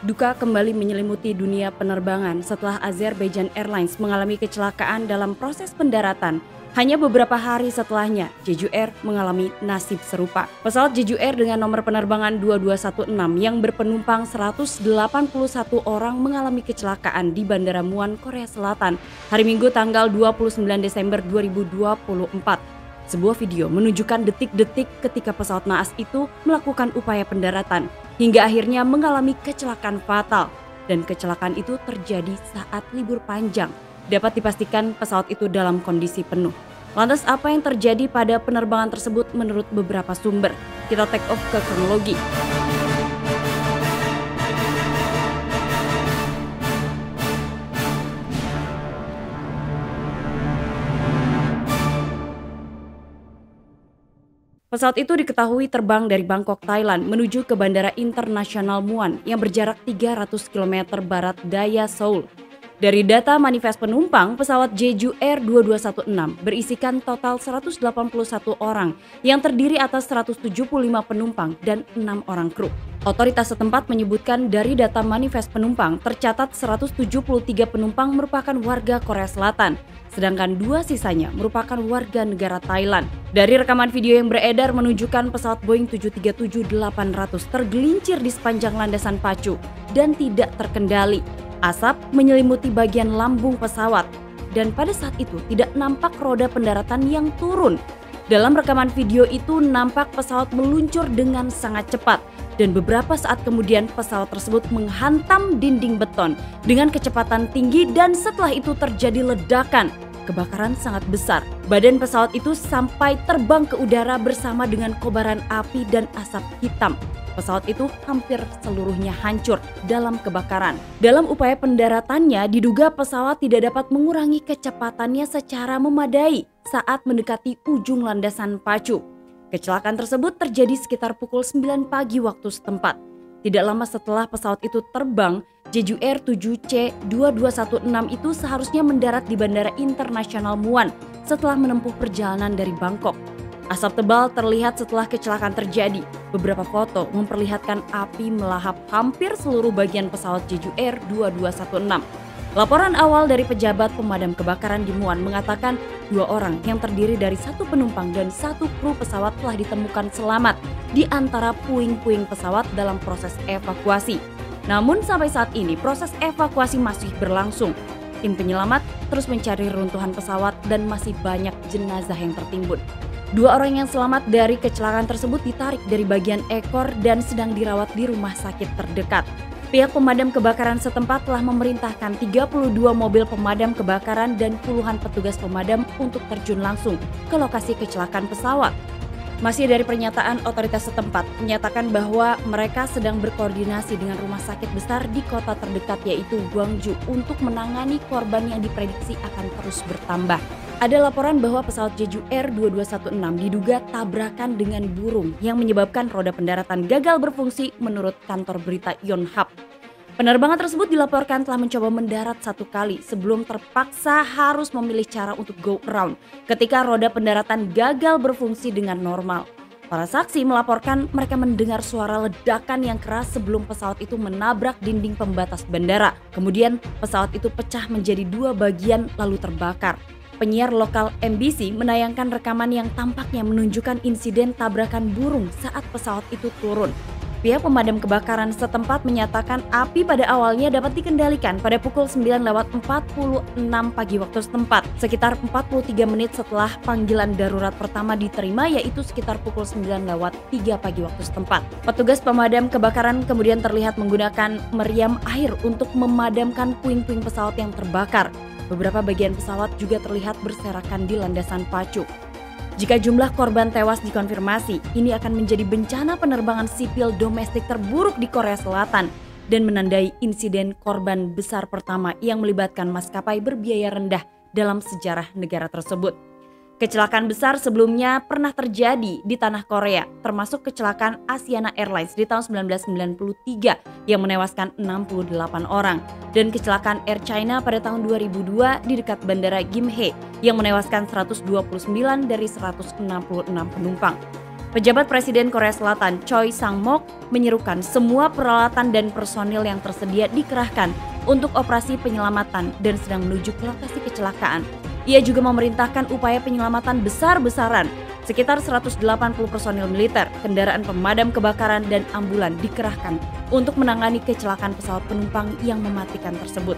Duka kembali menyelimuti dunia penerbangan setelah Azerbaijan Airlines mengalami kecelakaan dalam proses pendaratan. Hanya beberapa hari setelahnya, Jeju Air mengalami nasib serupa. Pesawat Jeju Air dengan nomor penerbangan 2216 yang berpenumpang 181 orang mengalami kecelakaan di Bandara Muan, Korea Selatan, hari Minggu tanggal 29 Desember 2024. Sebuah video menunjukkan detik-detik ketika pesawat naas itu melakukan upaya pendaratan hingga akhirnya mengalami kecelakaan fatal, dan kecelakaan itu terjadi saat libur panjang. Dapat dipastikan pesawat itu dalam kondisi penuh. Lantas apa yang terjadi pada penerbangan tersebut menurut beberapa sumber? Kita take off ke kronologi. Pesawat itu diketahui terbang dari Bangkok, Thailand menuju ke Bandara Internasional Muan yang berjarak 300 km barat daya Seoul. Dari data manifest penumpang, pesawat Jeju Air 2216 berisikan total 181 orang yang terdiri atas 175 penumpang dan 6 orang kru. Otoritas setempat menyebutkan dari data manifest penumpang tercatat 173 penumpang merupakan warga Korea Selatan, sedangkan 2 sisanya merupakan warga negara Thailand. Dari rekaman video yang beredar menunjukkan pesawat Boeing 737-800 tergelincir di sepanjang landasan pacu dan tidak terkendali. Asap menyelimuti bagian lambung pesawat dan pada saat itu tidak nampak roda pendaratan yang turun. Dalam rekaman video itu nampak pesawat meluncur dengan sangat cepat dan beberapa saat kemudian pesawat tersebut menghantam dinding beton dengan kecepatan tinggi dan setelah itu terjadi ledakan. Kebakaran sangat besar. Badan pesawat itu sampai terbang ke udara bersama dengan kobaran api dan asap hitam. Pesawat itu hampir seluruhnya hancur dalam kebakaran. Dalam upaya pendaratannya, diduga pesawat tidak dapat mengurangi kecepatannya secara memadai saat mendekati ujung landasan pacu. Kecelakaan tersebut terjadi sekitar pukul 9 pagi waktu setempat. Tidak lama setelah pesawat itu terbang, Jeju Air 7C2216 itu seharusnya mendarat di Bandara Internasional Muan setelah menempuh perjalanan dari Bangkok. Asap tebal terlihat setelah kecelakaan terjadi. Beberapa foto memperlihatkan api melahap hampir seluruh bagian pesawat Jeju Air 2216. Laporan awal dari pejabat pemadam kebakaran di Muan mengatakan 2 orang yang terdiri dari 1 penumpang dan 1 kru pesawat telah ditemukan selamat di antara puing-puing pesawat dalam proses evakuasi. Namun sampai saat ini proses evakuasi masih berlangsung. Tim penyelamat terus mencari reruntuhan pesawat dan masih banyak jenazah yang tertimbun. 2 orang yang selamat dari kecelakaan tersebut ditarik dari bagian ekor dan sedang dirawat di rumah sakit terdekat. Pihak pemadam kebakaran setempat telah memerintahkan 32 mobil pemadam kebakaran dan puluhan petugas pemadam untuk terjun langsung ke lokasi kecelakaan pesawat. Masih dari pernyataan otoritas setempat menyatakan bahwa mereka sedang berkoordinasi dengan rumah sakit besar di kota terdekat yaitu Gwangju untuk menangani korban yang diprediksi akan terus bertambah. Ada laporan bahwa pesawat Jeju Air 2216 diduga tabrakan dengan burung yang menyebabkan roda pendaratan gagal berfungsi menurut kantor berita Yonhap. Penerbangan tersebut dilaporkan telah mencoba mendarat 1 kali sebelum terpaksa harus memilih cara untuk go around ketika roda pendaratan gagal berfungsi dengan normal. Para saksi melaporkan mereka mendengar suara ledakan yang keras sebelum pesawat itu menabrak dinding pembatas bandara. Kemudian pesawat itu pecah menjadi 2 bagian lalu terbakar. Penyiar lokal MBC menayangkan rekaman yang tampaknya menunjukkan insiden tabrakan burung saat pesawat itu turun. Pihak pemadam kebakaran setempat menyatakan api pada awalnya dapat dikendalikan pada pukul 9:46 pagi waktu setempat, sekitar 43 menit setelah panggilan darurat pertama diterima yaitu sekitar pukul 9:03 pagi waktu setempat. Petugas pemadam kebakaran kemudian terlihat menggunakan meriam air untuk memadamkan puing-puing pesawat yang terbakar. Beberapa bagian pesawat juga terlihat berserakan di landasan pacu. Jika jumlah korban tewas dikonfirmasi, ini akan menjadi bencana penerbangan sipil domestik terburuk di Korea Selatan dan menandai insiden korban besar pertama yang melibatkan maskapai berbiaya rendah dalam sejarah negara tersebut. Kecelakaan besar sebelumnya pernah terjadi di tanah Korea, termasuk kecelakaan Asiana Airlines di tahun 1993 yang menewaskan 68 orang dan kecelakaan Air China pada tahun 2002 di dekat Bandara Gimhae yang menewaskan 129 dari 166 penumpang. Pejabat Presiden Korea Selatan Choi Sang-mok menyerukan semua peralatan dan personil yang tersedia dikerahkan untuk operasi penyelamatan dan sedang menuju ke lokasi kecelakaan. Ia juga memerintahkan upaya penyelamatan besar-besaran. Sekitar 180 personil militer, kendaraan pemadam kebakaran, dan ambulan dikerahkan untuk menangani kecelakaan pesawat penumpang yang mematikan tersebut.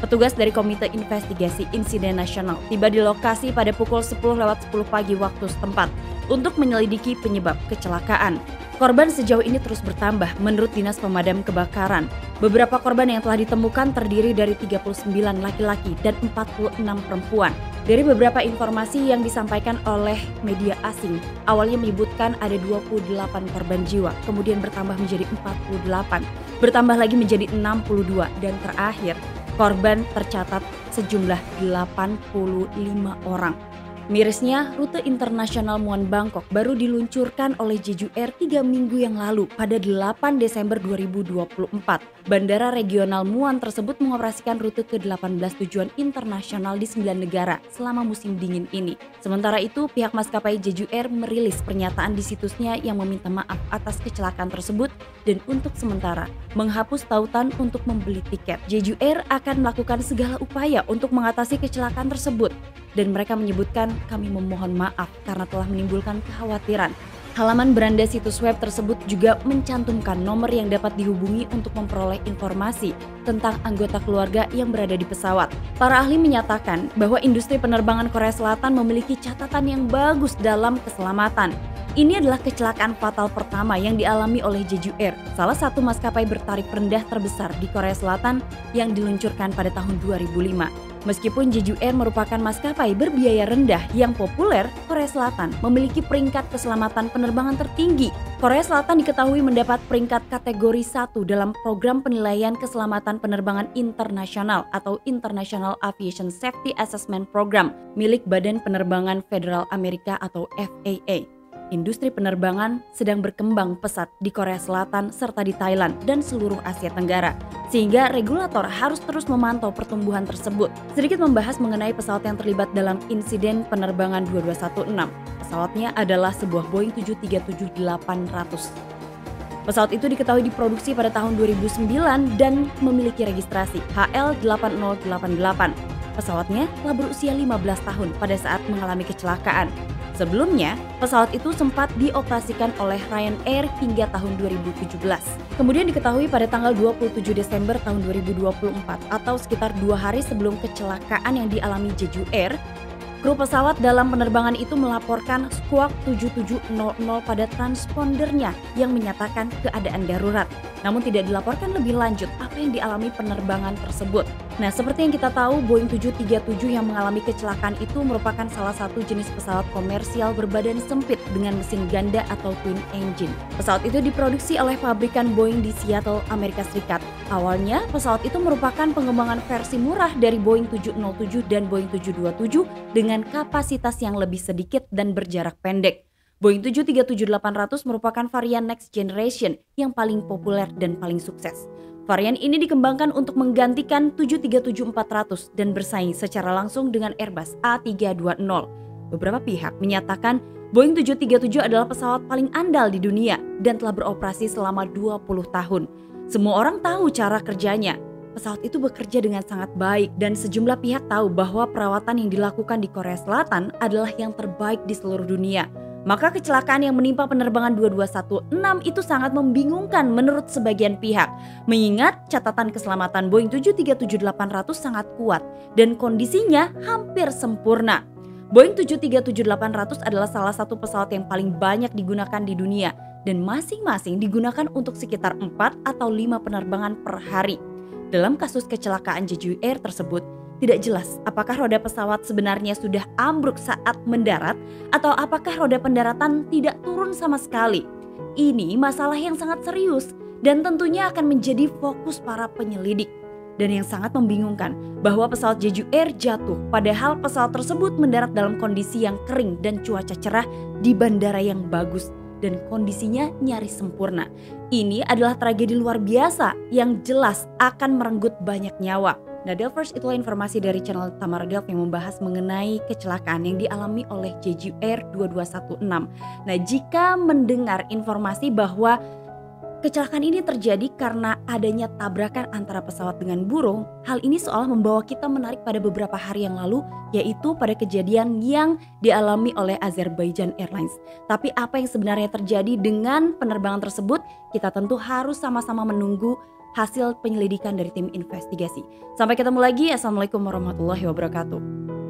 Petugas dari Komite Investigasi Insiden Nasional tiba di lokasi pada pukul 10:10 pagi waktu setempat untuk menyelidiki penyebab kecelakaan. Korban sejauh ini terus bertambah menurut Dinas Pemadam Kebakaran. Beberapa korban yang telah ditemukan terdiri dari 39 laki-laki dan 46 perempuan. Dari beberapa informasi yang disampaikan oleh media asing, awalnya menyebutkan ada 28 korban jiwa, kemudian bertambah menjadi 48, bertambah lagi menjadi 62, dan terakhir korban tercatat sejumlah 85 orang. Mirisnya, rute internasional Muan Bangkok baru diluncurkan oleh Jeju Air 3 minggu yang lalu pada 8 Desember 2024. Bandara regional Muan tersebut mengoperasikan rute ke-18 tujuan internasional di 9 negara selama musim dingin ini. Sementara itu, pihak maskapai Jeju Air merilis pernyataan di situsnya yang meminta maaf atas kecelakaan tersebut dan untuk sementara menghapus tautan untuk membeli tiket. Jeju Air akan melakukan segala upaya untuk mengatasi kecelakaan tersebut. Dan mereka menyebutkan, kami memohon maaf karena telah menimbulkan kekhawatiran. Halaman beranda situs web tersebut juga mencantumkan nomor yang dapat dihubungi untuk memperoleh informasi tentang anggota keluarga yang berada di pesawat. Para ahli menyatakan bahwa industri penerbangan Korea Selatan memiliki catatan yang bagus dalam keselamatan. Ini adalah kecelakaan fatal pertama yang dialami oleh Jeju Air, salah satu maskapai bertarif rendah terbesar di Korea Selatan yang diluncurkan pada tahun 2005. Meskipun Jeju Air merupakan maskapai berbiaya rendah yang populer, Korea Selatan memiliki peringkat keselamatan penerbangan tertinggi. Korea Selatan diketahui mendapat peringkat kategori 1 dalam program penilaian keselamatan penerbangan internasional atau International Aviation Safety Assessment Program milik Badan Penerbangan Federal Amerika atau FAA. Industri penerbangan sedang berkembang pesat di Korea Selatan serta di Thailand dan seluruh Asia Tenggara, sehingga regulator harus terus memantau pertumbuhan tersebut. Sedikit membahas mengenai pesawat yang terlibat dalam insiden penerbangan 2216. Pesawatnya adalah sebuah Boeing 737-800. Pesawat itu diketahui diproduksi pada tahun 2009 dan memiliki registrasi HL8088. Pesawatnya telah berusia 15 tahun pada saat mengalami kecelakaan. Sebelumnya, pesawat itu sempat dioperasikan oleh Ryanair hingga tahun 2017. Kemudian diketahui pada tanggal 27 Desember tahun 2024 atau sekitar 2 hari sebelum kecelakaan yang dialami Jeju Air, kru pesawat dalam penerbangan itu melaporkan Squawk 7700 pada transpondernya yang menyatakan keadaan darurat. Namun tidak dilaporkan lebih lanjut apa yang dialami penerbangan tersebut. Nah, seperti yang kita tahu, Boeing 737 yang mengalami kecelakaan itu merupakan salah satu jenis pesawat komersial berbadan sempit dengan mesin ganda atau twin engine. Pesawat itu diproduksi oleh pabrikan Boeing di Seattle, Amerika Serikat. Awalnya, pesawat itu merupakan pengembangan versi murah dari Boeing 707 dan Boeing 727 dengan kapasitas yang lebih sedikit dan berjarak pendek. Boeing 737-800 merupakan varian next generation yang paling populer dan paling sukses. Varian ini dikembangkan untuk menggantikan 737-400 dan bersaing secara langsung dengan Airbus A320. Beberapa pihak menyatakan Boeing 737 adalah pesawat paling andal di dunia dan telah beroperasi selama 20 tahun. Semua orang tahu cara kerjanya. Pesawat itu bekerja dengan sangat baik dan sejumlah pihak tahu bahwa perawatan yang dilakukan di Korea Selatan adalah yang terbaik di seluruh dunia. Maka kecelakaan yang menimpa penerbangan 2216 itu sangat membingungkan menurut sebagian pihak, mengingat catatan keselamatan Boeing 737-800 sangat kuat dan kondisinya hampir sempurna. Boeing 737-800 adalah salah satu pesawat yang paling banyak digunakan di dunia dan masing-masing digunakan untuk sekitar 4 atau 5 penerbangan per hari. Dalam kasus kecelakaan Jeju Air tersebut, tidak jelas apakah roda pesawat sebenarnya sudah ambruk saat mendarat atau apakah roda pendaratan tidak turun sama sekali. Ini masalah yang sangat serius dan tentunya akan menjadi fokus para penyelidik. Dan yang sangat membingungkan bahwa pesawat Jeju Air jatuh padahal pesawat tersebut mendarat dalam kondisi yang kering dan cuaca cerah di bandara yang bagus dan kondisinya nyaris sempurna. Ini adalah tragedi luar biasa yang jelas akan merenggut banyak nyawa. Nah, Delvers, itulah informasi dari channel Tamara Delv yang membahas mengenai kecelakaan yang dialami oleh Jeju Air 2216. Nah, jika mendengar informasi bahwa kecelakaan ini terjadi karena adanya tabrakan antara pesawat dengan burung, hal ini seolah membawa kita menarik pada beberapa hari yang lalu, yaitu pada kejadian yang dialami oleh Azerbaijan Airlines. Tapi apa yang sebenarnya terjadi dengan penerbangan tersebut, kita tentu harus sama-sama menunggu hasil penyelidikan dari tim investigasi. Sampai ketemu lagi, Assalamualaikum warahmatullahi wabarakatuh.